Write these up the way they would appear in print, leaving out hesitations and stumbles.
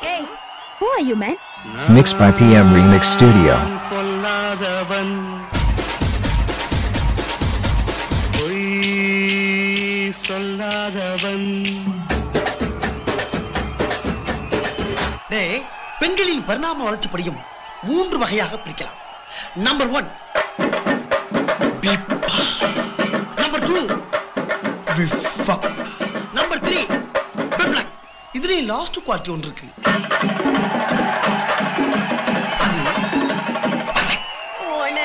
Hey, who are you, man? Mixed by PM Remix Studio. பெண்களின் பரிணாம வளர்ச்சி படியும் 3 வகையாக பிரிக்கலாம். நம்பர் 1 பிப்பா, நம்பர் 2 விஃபா, நம்பர் 3 பிப்ளக். இதுல லாஸ்ட் குவாலிட்டி ஒன்று இருக்கு.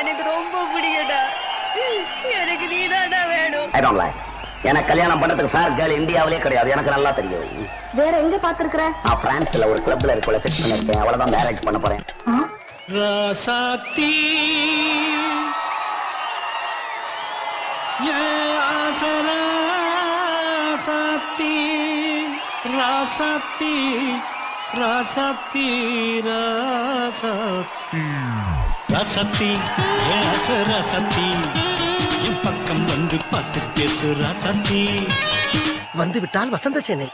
எனக்கு ரொம்ப பிடிக்கும்டா. எனக்கு நீதான்டா வேணும். I don't like. எனக்கு கல்யாணம் பண்றதுக்கு ஃபேர் கேர்ள் இந்தியாவிலே கிடையாது. எனக்கு நல்லா தெரியும். வேற எங்க பாத்துருக்கற? நான் பிரான்ஸ்ல ஒரு கிளப்ல இருக்கோல ஃபிக்ஸ் பண்ணிருக்கேன். அவளதான் மேரேஜ் பண்ண போறேன். ராசாத்தி யா ஆசரா ராசாத்தி ராசாத்தி ராசாத்தி ராசாத்தி ராசாத்தி யா ஆசரா ராசாத்தி என் பக்கம் வந்து பார்த்து பேசு ராசாத்தி. வந்து விட்டால் வசந்த சேனை.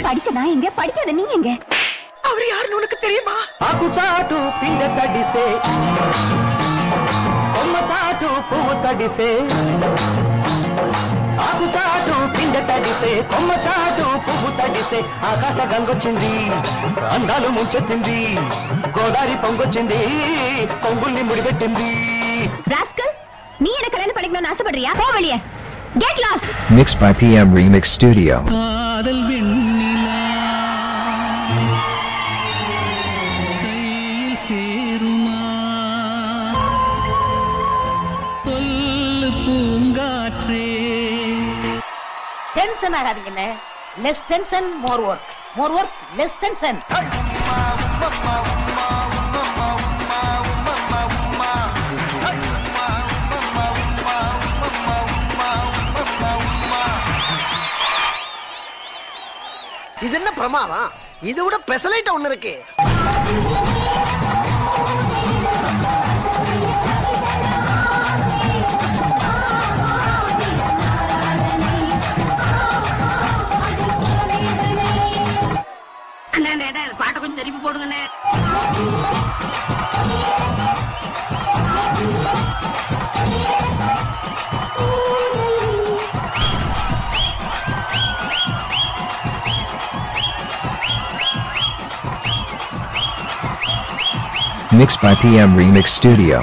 படிச்ச நான் எங்க, படிக்காத நீ எங்க? அவர் யாருன்னு உனக்கு தெரியுமா? ఆకు చాటు పిండ తడిసే కొమ్మ చాటు పువ్వు తడిసే ఆకు చాటు పిండ తడిసే కొమ్మ చాటు పువ్వు తడిసే ఆకాశ గంగొచ్చింది అందాలు ముంచెత్తింది గోదారి పొంగొచ్చింది కొంగుల్ని ముడిపెట్టింది. ராஸ்கல், நீ என்ன கல்யாணம் பண்ணிக்கணும்னு ஆசைப்படுறியா? போ வெளியே. Get lost. Mixed by PM Remix Studio. காதல் வெண்ணிலா கையில் சேருமா சொல்லு பூங்காற்றே. டென்ஷன் ஆகாதீங்கண்ணே. Less tension more work, more work less tension. இது என்ன பிரமாதம்? இது விட பெசலைட் ஒண்ணு இருக்கு. பாட்டை கொஞ்சம் திருப்பி போடுங்கண்ணே. Mixed by PM Remix Studio.